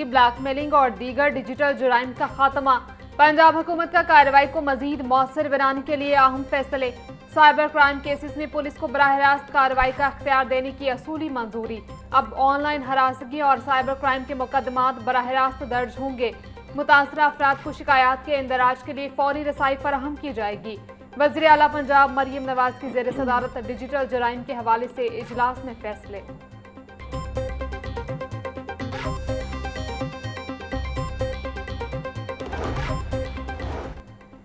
Blackmailing और दीगर digital जुराइम का खात्मा। पंजाब हुकूमत का कार्रवाई को मजीद मौसर बनाने के लिए अहम फैसले। साइबर क्राइम केसेस में पुलिस को बराह रास्त कार्रवाई का अख्तियार देने की असूली मंजूरी। अब ऑनलाइन हरासगी और साइबर क्राइम के मुकदमात बराह रास्त दर्ज होंगे। मुतासरा अफराद को शिकायत के इंदराज के लिए फौरी रसाई फराहम की जाएगी। वज़ीर आला पंजाब मरियम नवाज की ज़ेर सदारत डिजिटल जुराइम के हवाले से इजलास में फैसले।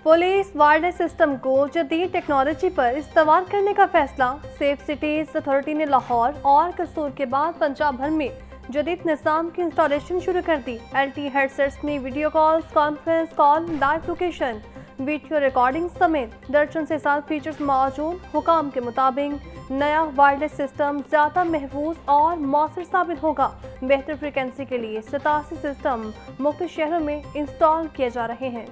पुलिस वायरलेस सिस्टम को जदीद टेक्नोलॉजी पर इस्तेमाल करने का फैसला। सेफ सिटीज अथॉरिटी ने लाहौर और कसूर के बाद पंजाब भर में जदीद निज़ाम की इंस्टॉलेशन शुरू कर दी। LTE हेडसेट्स में video calls, conference call, live location, video recording समेत दर्जन से ज्यादा फीचर्स मौजूद। हुकाम के मुताबिक नया वायरलेस सिस्टम ज़्यादा महफूज और मौसर साबित होगा। बेहतर फ्रिक्वेंसी के लिए 87 सिस्टम मुख्तलिफ शहरों में इंस्टॉल किए जा रहे हैं।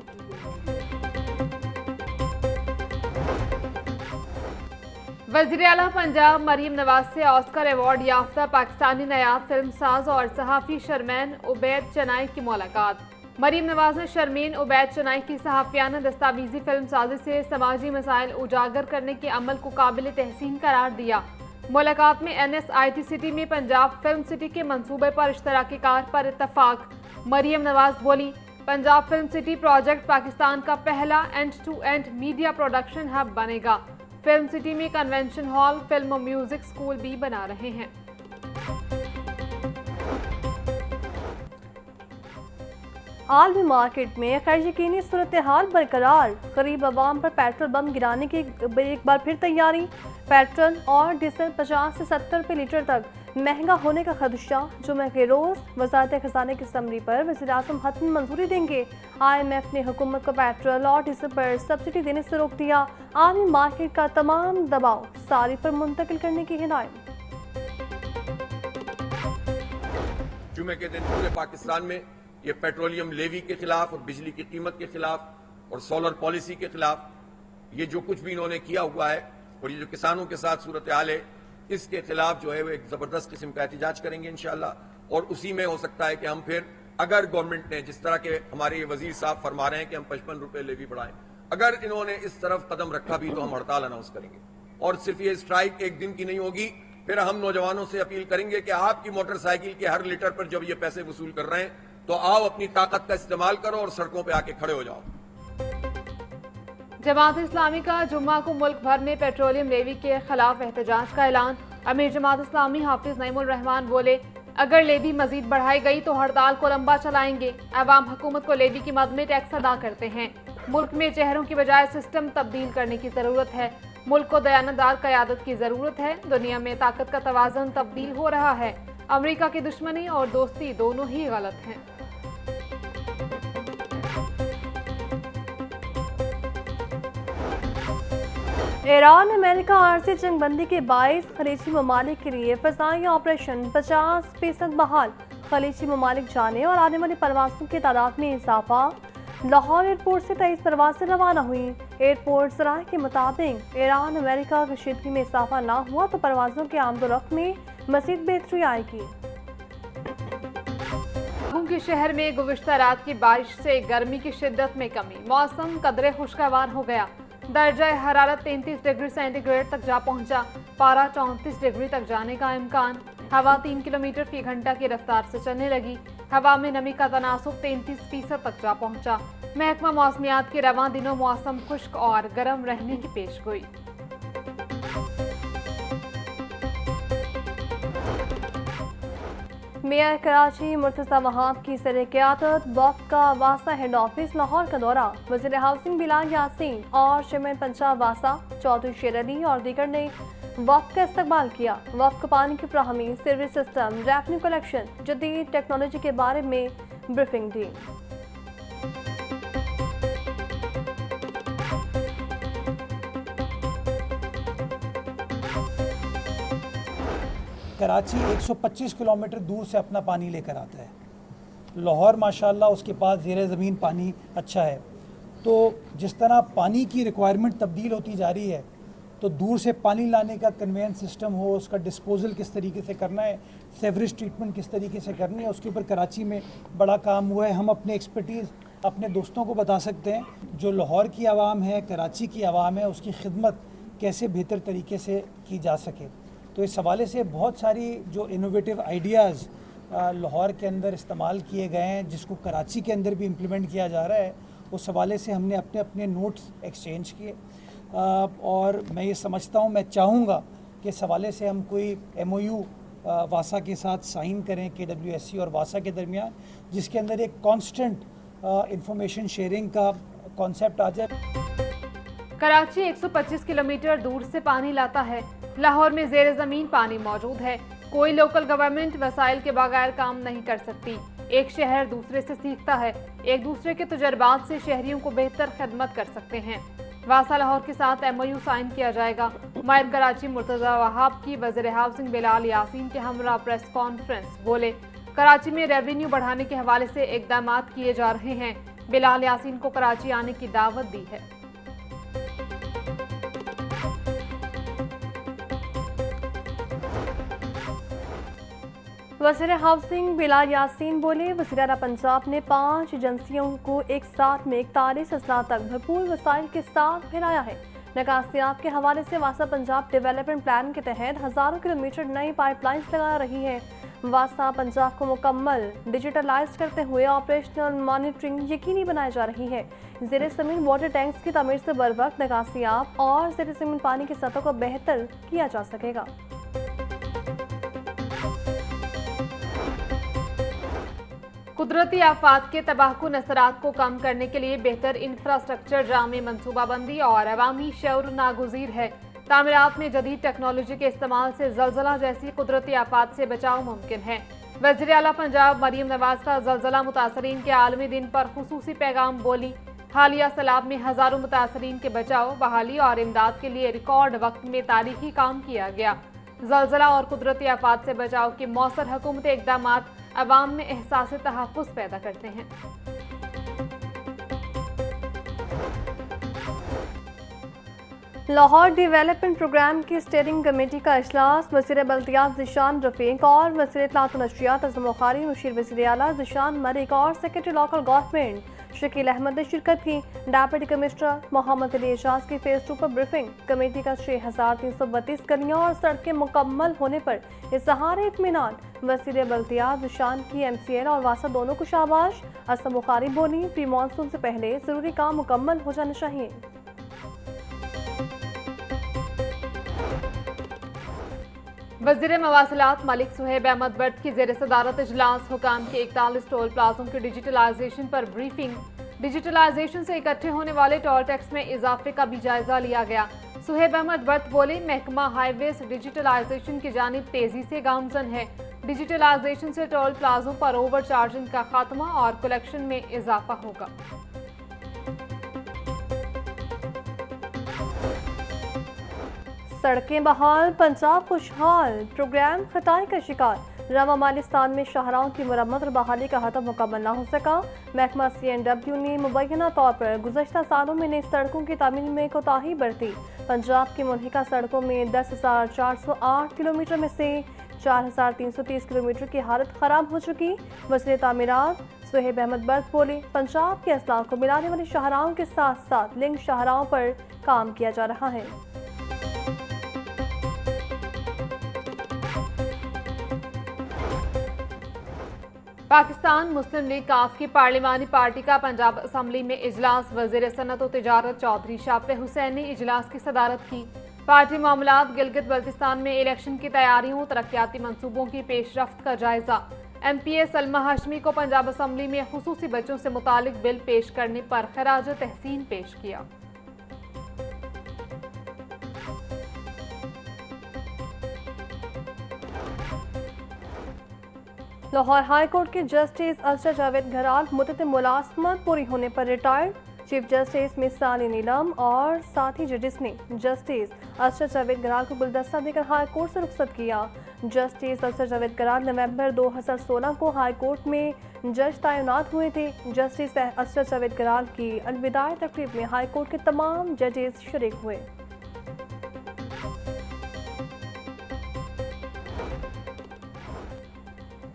वज़ीर आला पंजाब मरियम नवाज से ऑस्कर अवार्ड याफ्ता पाकिस्तानी नायाब फिल्म साज और सहाफ़ी शर्मीन उबैद चनाई की मुलाकात। मरियम नवाज ने शर्मीन उबैद चनाई की सहाफ़ियाना दस्तावेज़ी फिल्म साजी से समाजी मसाइल उजागर करने के अमल को काबिल तहसीन करार दिया। मुलाकात में NSIT सिटी में पंजाब फिल्म सिटी के मंसूबे पर इश्तराकी कार पर इत्तफाक। मरियम नवाज बोली, Punjab film city project Pakistan का पहला एंड-टू-एंड मीडिया प्रोडक्शन हब बनेगा। फिल्म सिटी में कन्वेंशन हॉल, फिल्म और म्यूजिक स्कूल भी बना रहे हैं। आलमी मार्केट में खैर यकीनी सूरत हाल बरकरार। गरीब अवाम पर पेट्रोल बम गिराने की एक बार फिर तैयारी। पेट्रोल और डीजल 50 से 70 रुपये लीटर तक महंगा होने का खदशा। जुमे के रोज वज़ारत खजाने की समरी पर वज़ीर आज़म हतमी मंजूरी देंगे। IMF ने हुकूमत को पेट्रोल और डीजल पर सब्सिडी देने से रोक दिया। आलमी मार्केट का तमाम दबाव सारी पर मुंतकिल करने की हिदायत। जुमे के दिन पूरे पाकिस्तान में ये पेट्रोलियम लेवी के खिलाफ और बिजली की कीमत के खिलाफ और सोलर पॉलिसी के खिलाफ ये जो कुछ भी इन्होंने किया हुआ है और ये जो किसानों के साथ सूरत हाल है, इसके खिलाफ जो है वो एक जबरदस्त किस्म का एहतजाज करेंगे इंशाअल्लाह। और उसी में हो सकता है कि हम फिर अगर गवर्नमेंट ने जिस तरह के हमारे ये वजीर साहब फरमा रहे हैं कि हम 55 रुपए लेवी बढ़ाएं, अगर इन्होंने इस तरफ कदम रखा भी तो हम हड़ताल अनाउंस करेंगे। और सिर्फ ये स्ट्राइक एक दिन की नहीं होगी, फिर हम नौजवानों से अपील करेंगे कि आपकी मोटरसाइकिल के हर लीटर पर जब ये पैसे वसूल कर रहे हैं तो आओ अपनी ताकत का इस्तेमाल करो और सड़कों पे आके खड़े हो जाओ। जमात इस्लामी का जुम्मा को मुल्क भर में पेट्रोलियम लेवी के खिलाफ एहतजाज का ऐलान। अमीर जमात इस्लामी हाफिज नईमुल रहमान बोले, अगर लेवी मजीद बढ़ाई गई तो हड़ताल को लंबा चलाएंगे। अवाम हुकूमत को लेवी की मद में टैक्स अदा करते हैं। मुल्क में चेहरों की बजाय सिस्टम तब्दील करने की जरूरत है। मुल्क को दयानतदार क़यादत की जरूरत है। दुनिया में ताकत का तवाज़ुन तब्दील हो रहा है। अमेरिका की दुश्मनी और दोस्ती दोनों ही गलत हैं। ईरान अमेरिका आरजी जंगबंदी के बायस खलीजी ममालिक के लिए फ़ज़ाई ऑपरेशन 50% बहाल। खलीजी ममालिक जाने और आने वाली परवाज़ों की तादाद में इजाफा। लाहौर एयरपोर्ट से 23 परवाज़ें रवाना हुई। एयरपोर्ट ज़राए के मुताबिक ईरान अमेरिका कशीदगी में इजाफा ना हुआ तो परवाज़ों के आमदोरफ्त में मज़ीद बेहतरी आएगी। के शहर में गुज़िश्ता रात की बारिश से गर्मी की शिद्दत में कमी। मौसम कदरे खुशगवार हो गया। दर्जा हरारत 33 डिग्री सेंटीग्रेड तक जा पहुंचा। पारा 34 डिग्री तक जाने का इम्कान। हवा 3 किलोमीटर फी घंटा की रफ्तार से चलने लगी। हवा में नमी का तनासुब 33% तक जा पहुंचा। महकमा मौसमियात के रवां दिनों मौसम खुश्क और गर्म रहने की पेशगोई। मेयर कराची मुर्तज़ा वहाब की सर-ए-क़यादत वफ़द का वासा हेड ऑफिस लाहौर का दौरा। वज़ीर हाउसिंग बिलाल यासीन और चेयरमैन पंजाब वासा चौधरी शेर अली और दीगर ने वफ़द का इस्तकबाल किया। वफ़द को पानी की फ्राहमी, सर्विस सिस्टम, रेवन्यू कलेक्शन, जदीद टेक्नोलॉजी के बारे में ब्रीफिंग दी। कराची 125 किलोमीटर दूर से अपना पानी लेकर आता है। लाहौर माशाल्लाह उसके पास ज़ेरे ज़मीन पानी अच्छा है। तो जिस तरह पानी की रिक्वायरमेंट तब्दील होती जा रही है तो दूर से पानी लाने का कन्वेंस सिस्टम हो, उसका डिस्पोजल किस तरीके से करना है, सेवरेज ट्रीटमेंट किस तरीके से करनी है, उसके ऊपर कराची में बड़ा काम हुआ है। हम अपने एक्सपर्टीज़ अपने दोस्तों को बता सकते हैं। जो लाहौर की आवाम है, कराची की आवाम है, उसकी खिदमत कैसे बेहतर तरीके से की जा सके। तो इस हवाले से बहुत सारी जो इनोवेटिव आइडियाज़ लाहौर के अंदर इस्तेमाल किए गए हैं, जिसको कराची के अंदर भी इम्प्लीमेंट किया जा रहा है, उस हवाले से हमने अपने अपने नोट्स एक्सचेंज किए। और मैं ये समझता हूँ, मैं चाहूँगा कि इस हवाले से हम कोई MOU वासा के साथ साइन करें, KWSC और वासा के दरमियान, जिसके अंदर एक कांस्टेंट इंफॉर्मेशन शेयरिंग का कॉन्सेप्ट आ जाए। कराची 125 किलोमीटर दूर से पानी लाता है। लाहौर में ज़ेर ज़मीन पानी मौजूद है। कोई लोकल गवर्नमेंट वसाइल के बगैर काम नहीं कर सकती। एक शहर दूसरे से सीखता है। एक दूसरे के तजुर्बात से शहरियों को बेहतर खिदमत कर सकते हैं। वासा लाहौर के साथ MOU साइन किया जाएगा। मायर कराची मुर्तज़ा वहाब की वज़ीर हाउसिंग बिलाल यासीन के हमरा प्रेस कॉन्फ्रेंस बोले, कराची में रेवेन्यू बढ़ाने के हवाले से इक़दाम किए जा रहे हैं। बिलाल यासीन को कराची आने की दावत दी है। वज़ीर हाउसिंग बिलाल यासीन बोले, वज़ीर आला पंजाब ने 5 एजेंसियों को एक साथ में 41 अजला तक भरपूर वसाइल के साथ फैलाया है। निकासियात के हवाले से वासा पंजाब डेवलपमेंट प्लान के तहत हज़ारों किलोमीटर नई पाइपलाइंस लगा रही है। वासा पंजाब को मुकम्मल डिजिटलाइज करते हुए ऑपरेशनल मॉनिटरिंग यकीनी बनाई जा रही है। ज़ेर ज़मीन वाटर टैंक्स की तमीर से बर वक्त निकासियात और ज़ेर ज़मीन पानी की सतह को बेहतर किया जा सकेगा। कुदरती आफात के तबाहकुन असरात को कम करने के लिए बेहतर इंफ्रास्ट्रक्चर, जामे मनसूबाबंदी और अवामी शऊर नागुज़ीर है। तामीरात में जदीद टेक्नोलॉजी के इस्तेमाल से ज़लज़ला जैसी कुदरती आफात से बचाव मुमकिन है। वज़ीर आला पंजाब मरीम नवाज का ज़लज़ला मुतासरीन के आलमी दिन पर खुसूसी पैगाम बोली। हालिया सैलाब में हज़ारों मुतासरीन के बचाव, बहाली और इमदाद के लिए रिकॉर्ड वक्त में तारीखी काम किया गया। ज़लज़ला और कुदरती आफात से बचाव के मौसर हुकूमती इक़दामात अवाम में एहसास तहफ़्फ़ुज़ पैदा करते हैं। लाहौर डेवलपमेंट प्रोग्राम की स्टीयरिंग कमेटी का इजलास वज़ीर बल्दियात ज़िशान रफ़ीक और वज़ीर इत्तलात व नशरियात अज़म बुखारी, मुशीर वज़ीर आला ज़िशान मलिक और secretary local government Shakeel Ahmed ने शिरकत की। डेप्यूटी कमिश्नर मोहम्मद अली एजाज की फेज़ 2 पर ब्रीफिंग। कमेटी का 6332 गलियाँ और सड़कें मुकम्मल होने पर इज़हार इत्मीनान। वज़ीर बल्दियात ज़िशान की MCL और वासा दोनों को शाबाश। अज़म बुखारी बोली, प्री मानसून से पहले ज़रूरी काम मुकम्मल हो जाना चाहिए। वज़ीर मवासिलात मलिक सुहेब अहमद बट की ज़ेर सदारत इजलास हुकाम के 41 टोल प्लाजों के डिजिटलाइजेशन पर ब्रीफिंग। डिजिटलाइजेशन से इकट्ठे होने वाले टोल टैक्स में इजाफे का भी जायजा लिया गया। सुहेब अहमद बट बोले, महकमा हाईवेज डिजिटलाइजेशन की जानिब तेजी से गामजन है। डिजिटलाइजेशन से टोल प्लाजों पर ओवर चार्जिंग का खात्मा और कलेक्शन में इजाफा होगा। सड़कें बहाल, पंजाब खुशहाल। प्रोग्राम खटाई का शिकार। रवा मालिस्तान में शाहराहों की मरम्मत और बहाली का हदफ मुकम्मल न हो सका। महकमा CNW ने मुबैना तौर पर गुज़श्ता सालों में नई सड़कों की तामीर में कोताही बरती। पंजाब की मुल्हिका सड़कों में 10,408 किलोमीटर में से 4,330 किलोमीटर की हालत ख़राब हो चुकी। वज़ीर तामीरात सुहेब अहमद बट बोले, पंजाब के अजला को मिलाने वाले शाहराहों के साथ साथ लिंक शाहराहों पर काम किया जा रहा है। पाकिस्तान मुस्लिम लीग काफ की पार्लिमानी पार्टी का पंजाब असम्बली में इजलास। वज़ीर सनत और तिजारत चौधरी शाफे हुसैन ने इजलास की सदारत की। पार्टी मामलात, गिलगित बल्तिस्तान में इलेक्शन की तैयारियों, तरक्याती मंसूबों की पेशरफ्त का जायजा। MPA सलमा हाशमी को पंजाब असम्बली में खुसूसी बच्चों से मुतालिक बिल पेश करने पर खराज तहसीन पेश किया। लाहौर हाई कोर्ट के जस्टिस असर जावेद घराल मुद्दत मुलाजमत पूरी होने पर रिटायर्ड। चीफ जस्टिस मिसाल नीलम और साथी जजेस ने जस्टिस असर जावेद घराल को गुलदस्ता देकर हाई कोर्ट से रुखसत किया। जस्टिस असर जावेद घराल नवंबर 2016 को हाई कोर्ट में जज तैनात हुए थे। जस्टिस असर जावेद घराल की अलविदाई तकरीब में हाई कोर्ट के तमाम जजेस शरीक हुए।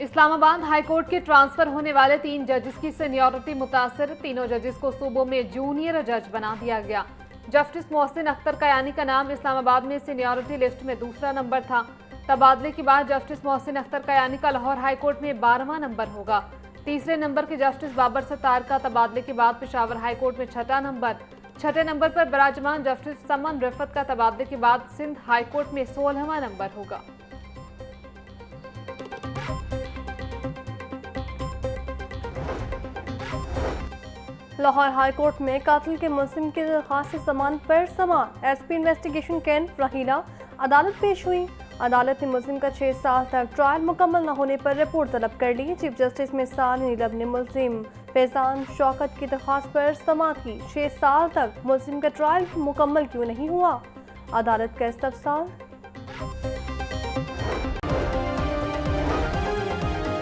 इस्लामाबाद हाईकोर्ट के ट्रांसफर होने वाले 3 जजेस की सीनियरिटी मुतासिर, तीनों जजेस को सूबों में जूनियर जज बना दिया गया। जस्टिस मोहसिन अख्तर कयानी का नाम इस्लामाबाद में सीनियरिटी लिस्ट में दूसरा नंबर था। तबादले के बाद जस्टिस मोहसिन अख्तर कयानी का लाहौर हाईकोर्ट में 12वां नंबर होगा। तीसरे नंबर के जस्टिस बाबर सत्तार का तबादले के बाद पेशावर हाईकोर्ट में 6ठा नंबर। 6ठे नंबर पर बराजमान जस्टिस समन रिफत का तबादले के बाद सिंध हाईकोर्ट में 16वां नंबर होगा। लाहौर हाईकोर्ट में कातिल के मुलजिम की दरख्वास्त समाअत पर समाअत। एसपी इन्वेस्टिगेशन कैंप रहीला अदालत पेश हुई। अदालत ने मुलजिम का 6 साल तक ट्रायल मुकम्मल न होने पर रिपोर्ट तलब कर ली। चीफ जस्टिस मिसाल नीलब ने मुलजिम फैजान शौकत की दरख्वास्त पर समाअत की। 6 साल तक मुलजिम का ट्रायल मुकम्मल क्यों नहीं हुआ, अदालत का इस्तफसार।